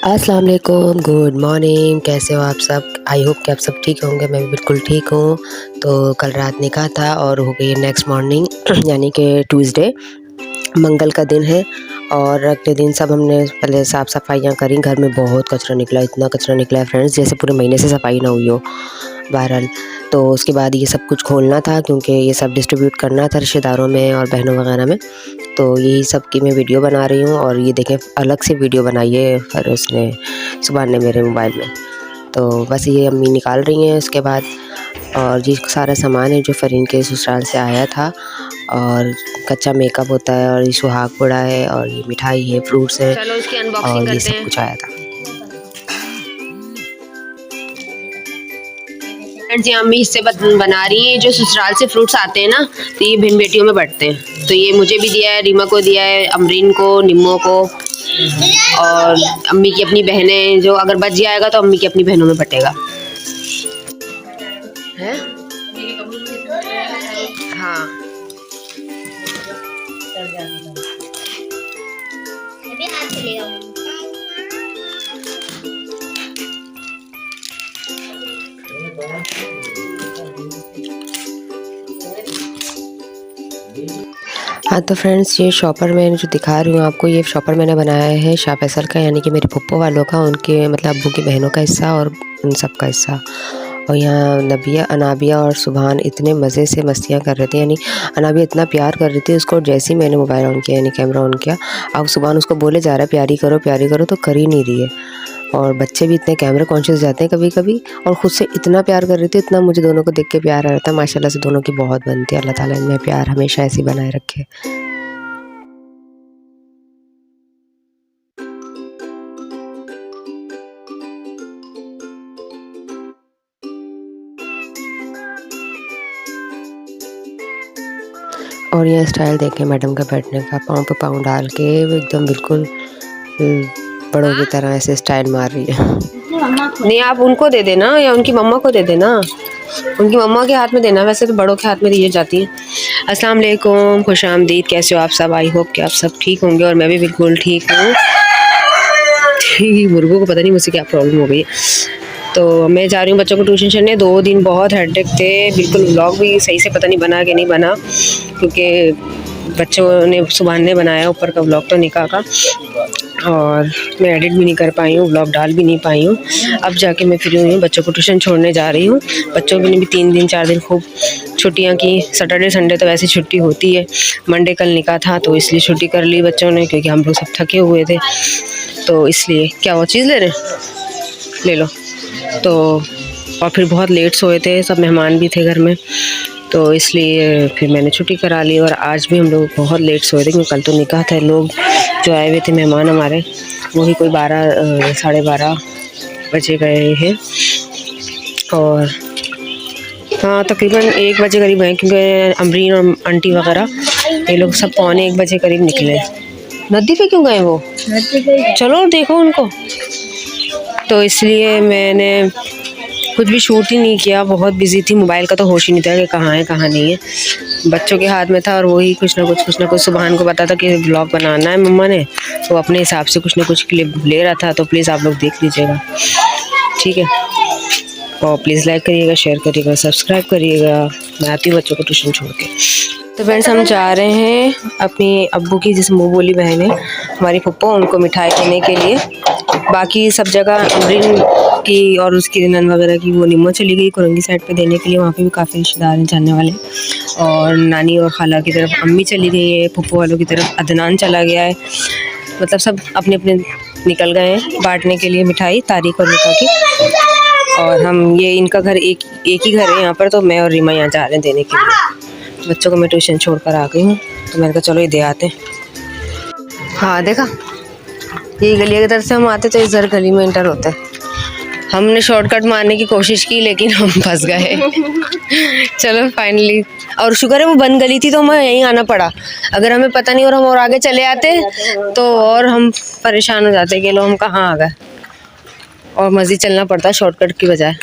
अस्सलाम वालेकुम, good morning. कैसे हो आप सब? आई होप कि आप सब ठीक होंगे। मैं भी बिल्कुल ठीक हूँ। तो कल रात निकाह था और हो गई नेक्स्ट मॉर्निंग यानी कि ट्यूसडे, मंगल का दिन है। और अगले दिन सब हमने पहले साफ़ सफाइयाँ करी। घर में बहुत कचरा निकला, इतना कचरा निकला है फ्रेंड्स, जैसे पूरे महीने से सफाई ना हुई हो। बहरहाल तो उसके बाद ये सब कुछ खोलना था, क्योंकि ये सब डिस्ट्रीब्यूट करना था रिश्तेदारों में और बहनों वगैरह में। तो यही सब की मैं वीडियो बना रही हूँ। और ये देखें, अलग से वीडियो बनाई है फिर उसने, सुभान ने, मेरे मोबाइल में। तो बस ये अम्मी निकाल रही हैं उसके बाद। और ये सारा सामान है जो फ़रीन के ससुराल से आया था। और कच्चा मेकअप होता है, और ये सुहाग पुड़ा है, और ये मिठाई है, फ्रूट्स है, चलो इसकी अनबॉक्सिंग और ये करते सब हैं। कुछ आया था। फ्रेंड्स, ये अम्मी इससे बना रही हैं। जो ससुराल से फ्रूट्स आते हैं ना, तो ये बहन बेटियों में बंटते हैं। तो ये मुझे भी दिया है, रीमा को दिया है, अमरीन को, निम्मो को, और अम्मी की अपनी बहनें, जो अगर बच जाएगा तो अम्मी की अपनी बहनों में बटेगा। है? हाँ, हाँ तो फ्रेंड्स, ये शॉपर मैं जो दिखा रही हूँ आपको, ये शॉपर मैंने बनाया है शाह फैसल का, यानी कि मेरे फुप्पो वालों का, उनके मतलब अब्बू की बहनों का हिस्सा और उन सब का हिस्सा। और यहाँ नबिया, अनाबिया और सुभान इतने मज़े से मस्तियाँ कर रहे थे। यानी अनाबिया इतना प्यार कर रही थी उसको, जैसे ही मैंने मोबाइल ऑन किया, यानी कैमरा ऑन किया, अब सुभान उसको बोले जा रहा है प्यारी करो, तो कर ही नहीं रही है। और बच्चे भी इतने कैमरा कॉन्शियस जाते हैं कभी कभी, और ख़ुद से इतना प्यार कर रही थी, इतना मुझे दोनों को देख के प्यार आ रहा था। माशाल्लाह से दोनों की बहुत बनती है। अल्लाह ताला इनमें प्यार हमेशा ऐसे ही बनाए रखे। और ये स्टाइल देखें मैडम का बैठने का, पाँव पे पाँव डाल के वो एकदम बिल्कुल बड़ों की तरह ऐसे स्टाइल मार रही है। नहीं आप उनको दे देना या उनकी मम्मा को दे देना, उनकी मम्मा के हाथ में देना। वैसे तो बड़ों के हाथ में दी जाती है। अस्सलाम वालेकुम, खुश आमदीद। कैसे हो आप सब? आई होप कि आप सब ठीक होंगे, और मैं भी बिल्कुल ठीक हूँ। मुर्गों को पता नहीं मुझसे क्या प्रॉब्लम हो गई है। तो मैं जा रही हूँ बच्चों को ट्यूशन छड़ने। 2 दिन बहुत हेडेक थे, बिल्कुल व्लॉग भी सही से पता नहीं बना कि नहीं बना, क्योंकि बच्चों ने, सुभान ने बनाया ऊपर का व्लॉग तो निकाह का, और मैं एडिट भी नहीं कर पाई हूँ, व्लॉग डाल भी नहीं पाई हूँ। अब जाके मैं फ्री हुई हूँ, बच्चों को ट्यूशन छोड़ने जा रही हूँ। बच्चों की भी 3 दिन 4 दिन खूब छुट्टियाँ की। सैटरडे संडे तो वैसे छुट्टी होती है, मंडे कल निकाह था तो इसलिए छुट्टी कर ली बच्चों ने, क्योंकि हम लोग सब थके हुए थे। तो इसलिए, क्या वो चीज़ ले रहे हैं? ले लो। तो और फिर बहुत लेट सोए थे, सब मेहमान भी थे घर में, तो इसलिए फिर मैंने छुट्टी करा ली। और आज भी हम लोग बहुत लेट सोए थे, क्योंकि कल तो निकाह था। लोग जो आए हुए थे मेहमान हमारे, वही कोई 12 साढ़े 12 बजे गए हैं। और हाँ, तकरीबन 1 बजे करीब हैं, क्योंकि अमरीन और आंटी वगैरह ये लोग सब पौने 1 बजे करीब निकले। नदी पे क्यों गए वो? चलो देखो उनको। तो इसलिए मैंने कुछ भी शूट ही नहीं किया, बहुत बिजी थी। मोबाइल का तो होश ही नहीं था कि कहाँ है कहाँ नहीं है। बच्चों के हाथ में था, और वही कुछ ना कुछ सुभान को पता था कि ब्लॉग बनाना है मम्मा ने, तो अपने हिसाब से कुछ ना कुछ क्लिप ले रहा था। तो प्लीज़ आप लोग देख लीजिएगा, ठीक है? और प्लीज़ लाइक करिएगा, शेयर करिएगा, सब्सक्राइब करिएगा। मैं आती हूँ बच्चों को ट्यूशन छोड़ के। तो फ्रेंड्स, हम जा रहे हैं अपनी अब्बू की, जिस मुँह बोली बहन है हमारी फुप्पो, उनको मिठाई देने के लिए। बाकी सब जगह अमरीन की और उसकी नन वगैरह की वो निम्मो चली गई कुरंगी साइड पे देने के लिए, वहाँ पे भी काफ़ी रिश्तेदार हैं जानने वाले। और नानी और खाला की तरफ अम्मी चली गई है, फुप्पो वालों की तरफ अदनान चला गया है। मतलब सब अपने अपने निकल गए हैं बांटने के लिए मिठाई, तारीख और निकाह की। और हम, ये इनका घर एक ही घर है यहाँ पर, तो मैं और रीमा यहाँ जा रहे हैं देने के लिए। बच्चों को मैं ट्यूशन छोड़ कर आ गई हूँ, तो मैंने कहा चलो ये दे आते हैं। हाँ देखा, ये गली की तरफ से हम आते तो इस हर गली में इंटर होता है। हमने शॉर्टकट मारने की कोशिश की, लेकिन हम फंस गए। चलो फाइनली, और शुक्र है वो बंद गली थी तो हमें यहीं आना पड़ा। अगर हमें पता नहीं और हम और आगे चले आते तो और हम परेशान हो जाते कि लो हम कहाँ आ गए, और मज़ीद चलना पड़ता शॉर्टकट की बजाय।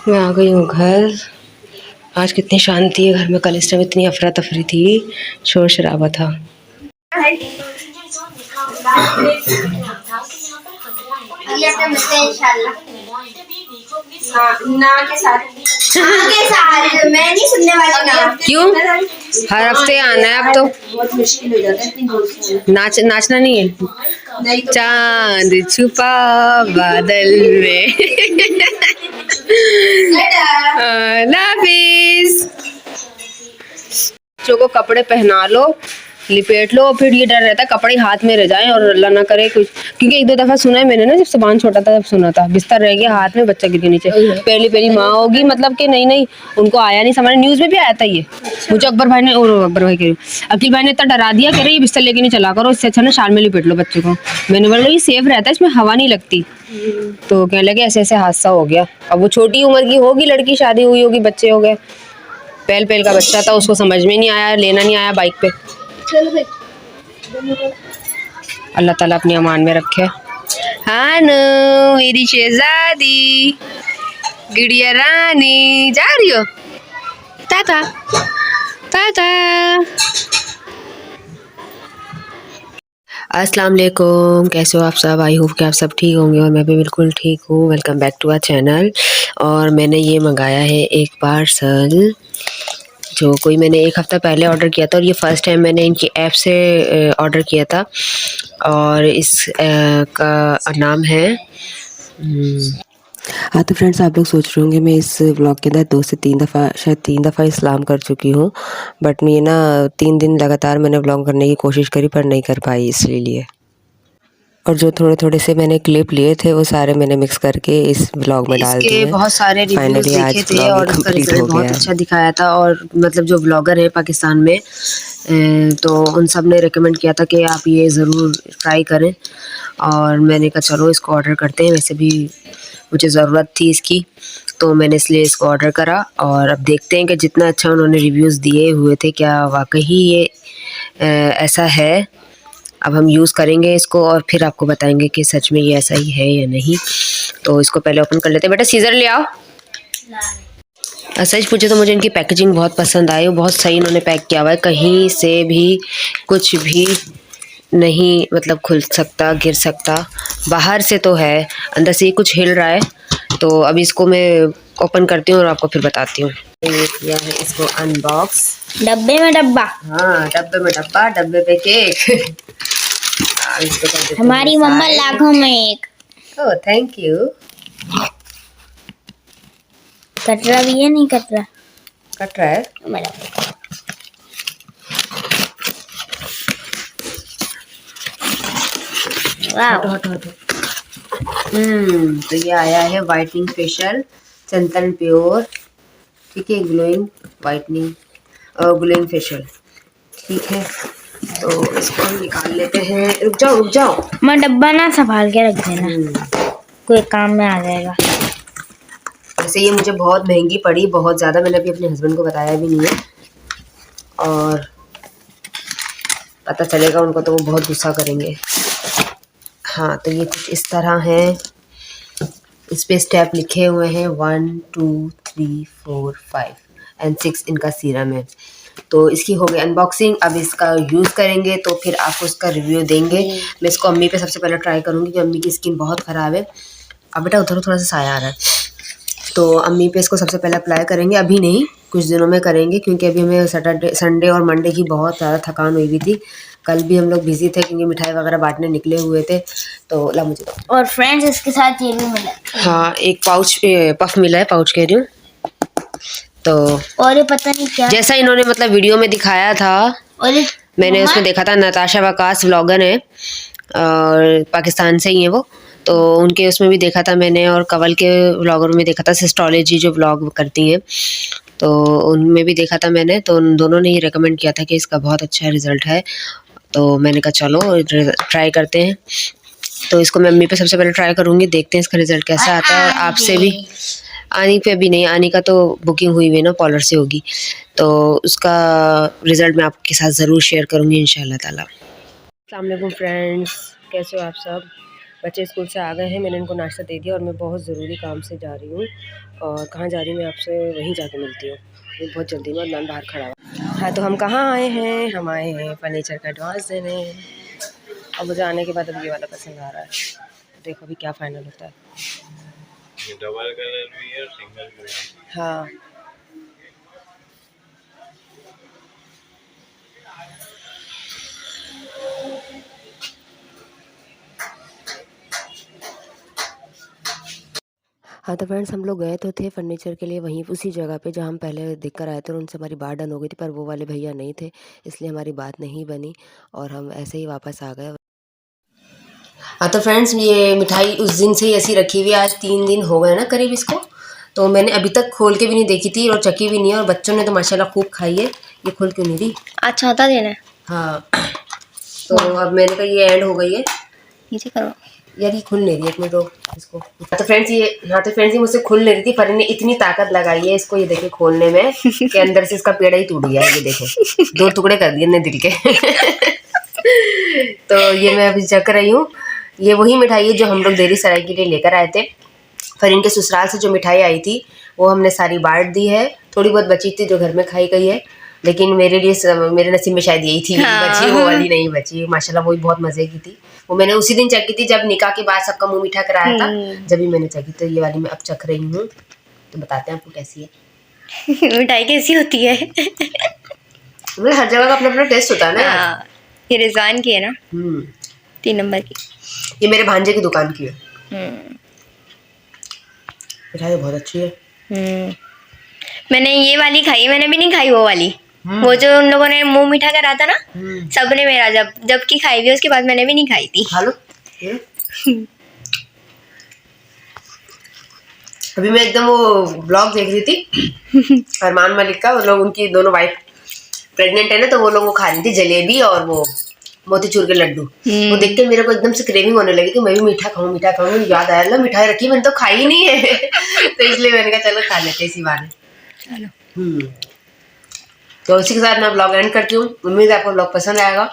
मैं आ गई हूँ घर। आज कितनी शांति है घर में, कल इस टाइम इतनी अफरा तफरी थी, शोर शराबा था। अगले हफ्ते मिलते हैं इंशाल्लाह। हाँ, ना के साथ मैं नहीं सुनने वाली ना। क्यों? हर हफ्ते आना है अब तो। बहुत मुश्किल हो जाता है इतनी दूर से। नाचना नहीं है। नहीं तो चांद छुपा बादल में। नाफिस बच्चों को कपड़े पहना लो, लिपेट लो, फिर ये डर रहता है कपड़े हाथ में रह जाएं और अल्लाह ना करे कुछ। क्योंकि एक दो दफा सुना है मैंने ना, जब सुभान छोटा था तब सुना था, बिस्तर रह गया हाथ में, बच्चा गिर के नीचे। पहली पहली माँ होगी मतलब कि नहीं उनको आया नहीं समझ, न्यूज में भी आया था ये। मुझे अकबर भाई ने, और अकबर भाई कह रही, अकील भाई ने इतना डरा दिया, कह रहे ये बिस्तर लेके नहीं चला करो, इससे अच्छा ना शाल में लिपेट लो बच्चे को। मैंने बोला ये सेफ रहता है, इसमें हवा नहीं लगती। तो कहने लगे ऐसे ऐसे हादसा हो गया। अब वो छोटी उम्र की होगी लड़की, शादी हुई होगी, बच्चे हो गए, पहल का बच्चा था, उसको समझ में नहीं आया, लेना नहीं आया बाइक पे। अल्लाह ताला अपनी अमान में रखे। हाँ नो मेरी शहजादी, गुड़िया रानी, जा रही हो? टाटा टाटा। अस्सलाम वालेकुम, कैसे हो आप सब? आई होप कि आप सब ठीक होंगे और मैं भी बिल्कुल ठीक हूँ। Welcome back to our channel. और मैंने ये मंगाया है एक पार्सल, जो कोई मैंने एक हफ़्ता पहले ऑर्डर किया था, और ये फ़र्स्ट टाइम मैंने इनकी ऐप से ऑर्डर किया था। और इस का नाम है हाँ, तो फ्रेंड्स आप लोग सोच रहे होंगे मैं इस व्लॉग के अंदर 2 से 3 दफ़ा, शायद 3 दफ़ा इस्लाम कर चुकी हूँ। बट ये ना 3 दिन लगातार मैंने व्लॉग करने की कोशिश करी पर नहीं कर पाई इसलिए। और जो थोड़े से मैंने क्लिप लिए थे वो सारे मैंने मिक्स करके इस व्लॉग में डाल दिए। इसके बहुत सारे रिव्यूज फाइनली देखे आज थे व्लॉग और इसका कंप्लीट रिजल्ट हो बहुत गया। अच्छा दिखाया था। और मतलब जो ब्लॉगर है पाकिस्तान में, तो उन सब ने रेकमेंड किया था कि आप ये ज़रूर ट्राई करें। और मैंने कहा चलो इसको ऑर्डर करते हैं, वैसे भी मुझे ज़रूरत थी इसकी, तो मैंने इसलिए इसको ऑर्डर करा। और अब देखते हैं कि जितना अच्छा उन्होंने रिव्यूज़ दिए हुए थे, क्या वाकई ये ऐसा है। अब हम यूज़ करेंगे इसको और फिर आपको बताएंगे कि सच में ये ऐसा ही है या नहीं। तो इसको पहले ओपन कर लेते हैं। बेटा सीज़र ले आओ। सच पूछे तो मुझे इनकी पैकेजिंग बहुत पसंद आई, वो बहुत सही इन्होंने पैक किया हुआ है, कहीं से भी कुछ भी नहीं मतलब खुल सकता, गिर सकता। बाहर से तो है, अंदर से ही कुछ हिल रहा है। तो अभी इसको मैं ओपन करती हूँ और आपको फिर बताती हूँ। ये किया है इसको अनबॉक्स। डब्बे में डब्बा। हाँ, डब्बे में डब्बा, डब्बे पे केक। हमारी मम्मा लाखों में एक। Oh thank you. कटरा भी है, नहीं कटरा? कट रहा है। वाह। तो ये आया है वाइटनिंग फेशियल चंदन प्योर, ठीक है, ग्लोइंग वाइटनिंग ग्लोइंग फेशियल, ठीक है। तो इसको हम निकाल लेते हैं। रुक जाओ मैं डब्बा ना संभाल के रख देना, कोई काम में आ जाएगा। वैसे ये मुझे बहुत महंगी पड़ी, बहुत ज़्यादा। मैंने अभी अपने हस्बैंड को बताया भी नहीं है, और पता चलेगा उनको तो वो बहुत गुस्सा करेंगे। हाँ, तो ये कुछ इस तरह है। इस पे स्टेप लिखे हुए हैं 1 2 3 4 5 एंड 6 इनका सीरम है। तो इसकी हो गई अनबॉक्सिंग। अब इसका यूज़ करेंगे तो फिर आपको उसका रिव्यू देंगे। मैं इसको अम्मी पे सबसे पहले ट्राई करूँगी, क्योंकि अम्मी की स्किन बहुत ख़राब है। अब बेटा उधर थोड़ा सा साया आ रहा है। तो अम्मी पे इसको सबसे पहले अप्लाई करेंगे, अभी नहीं कुछ दिनों में करेंगे, क्योंकि अभी हमें सैटरडे संडे और मंडे की बहुत ज़्यादा थकान हुई थी। कल भी हम लोग बिजी थे क्योंकि मिठाई वगैरह बांटने निकले हुए थे। तो ला मुझे दो। और फ्रेंड्स इसके साथ ये भी मिला। हाँ, एक पाउच पफ मिला है, पाउच कह रही हूँ। तो और ये पता नहीं क्या, जैसा इन्होंने मतलब वीडियो में दिखाया था, और ये मैंने उसमें देखा था। नताशा वकास व्लॉगर है और पाकिस्तान से ही है वो, तो उनके उसमें भी देखा था मैंने, और कवल के व्लॉगर में देखा था, सिस्टोलॉजी जो व्लॉग करती हैं, तो उनमें भी देखा था मैंने। तो उन दोनों ने ही रेकमेंड किया था कि इसका बहुत अच्छा रिज़ल्ट है। तो मैंने कहा चलो ट्राई करते हैं। तो इसको मैं अम्मी पे सबसे पहले ट्राई करूँगी, देखते हैं इसका रिज़ल्ट कैसा आता है। और आपसे भी आनी पे अभी नहीं, आनी का तो बुकिंग हुई हुई है ना, पॉलर से होगी, तो उसका रिज़ल्ट मैं आपके साथ ज़रूर शेयर करूँगी इंशाल्लाह ताला। अस्सलाम वालेकुम फ्रेंड्स, कैसे हो आप सब? बच्चे स्कूल से आ गए हैं, मैंने इनको नाश्ता दे दिया और मैं बहुत ज़रूरी काम से जा रही हूँ। और कहाँ जा रही हूँ मैं आपसे वहीं जाके मिलती हूँ। मैं बहुत जल्दी में, मैं बाहर खड़ा हुआ। हाँ, तो हम कहाँ आए हैं? हम आए हैं फर्नीचर का एडवांस देने। और मुझे आने के बाद अब ये वाला पसंद आ रहा है। देखो अभी क्या फाइनल होता है। ये डबल कलर भी है, सिंगल कलर भी है। हाँ, हाँ, तो फ्रेंड्स हम लोग गए तो थे फर्नीचर के लिए वहीं उसी जगह पे जहाँ हम पहले देख कर आए थे और उनसे हमारी बात डन हो गई थी, पर वो वाले भैया नहीं थे, इसलिए हमारी बात नहीं बनी और हम ऐसे ही वापस आ गए। हाँ, तो फ्रेंड्स ये मिठाई उस दिन से ही ऐसी रखी हुई है, आज 3 दिन हो गए ना करीब इसको, तो मैंने अभी तक खोल के भी नहीं देखी थी और चखी भी नहीं है, और बच्चों ने तो माशाल्लाह खूब खाई है। ये खोल क्यों नहीं दी? आज चौथा दिन है। हाँ, तो अब मैंने कहा ये एंड हो गई है। नीचे करो यार ये खुल नहीं रही है, एक मिनट रुक इसको। तो फ्रेंड्स ये मुझसे खुल नहीं रही थी, पर ने इतनी ताकत लगाई है इसको, ये देखिए खोलने में कि अंदर से इसका पेड़ा ही टूट गया है। ये देखो 2 टुकड़े कर दिए ने दिल के। तो ये मैं अभी चख रही हूँ। ये वही मिठाई है जो हम लोग देरी सराय के लिए लेकर आए थे। फिर इनके ससुराल से जो मिठाई आई थी वो हमने सारी बांट दी है, थोड़ी बहुत बची थी जो घर में खाई गई है, लेकिन मेरे लिए मेरे नसीब में शायद यही थी बची, वो वाली नहीं बची। माशाल्लाह वो भी बहुत मजे की थी। वो मैंने उसी दिन चखी थी जब निकाह के बाद सबका मुंह मीठा कराया था, जब भी मैंने चखी। तो ये वाली मैं अब चख रही हूँ, तो बताते हैं आपको कैसी है। मिठाई कैसी होती है? मतलब हर जगह का अपना अपना टेस्ट होता है ना। हाँ, ये रिजवान की है ना, 3 नंबर की। ये मेरे भांजे की दुकान की है। हम्म, मिठाई बहुत अच्छी है। मैंने ये वाली खाई, मैंने भी नहीं खाई वो वाली, वो जो उन लोगों ने मुंह मीठा करा था ना, सबने मेरा जब की खाई हुई उसके बाद मैंने भी नहीं खाई थी। खा लो। अभी मैं एकदम वो ब्लॉग देख रही थी अरमान मलिक का, वो लोग उनकी दोनों वाइफ प्रेग्नेंट है ना, तो वो लोग वो खा रही थी जलेबी और वो मोतीचूर के लड्डू। वो देख के मेरे को एकदम से क्रेविंग होने लगी कि मैं भी मीठा खाऊं मीठा खाऊं। याद आया ला मिठाई रखी मैंने तो खाई ही नहीं है। तो इसलिए मैंने कहा चलो खा लेते इसी बार। चलो, तो इसी के साथ मैं ब्लॉग एंड करती हूँ। उम्मीद है आपको ब्लॉग पसंद आएगा।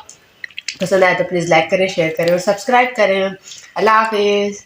पसंद आए तो प्लीज़ लाइक करें, शेयर करें और सब्सक्राइब करें। अल्लाह हाफिज़।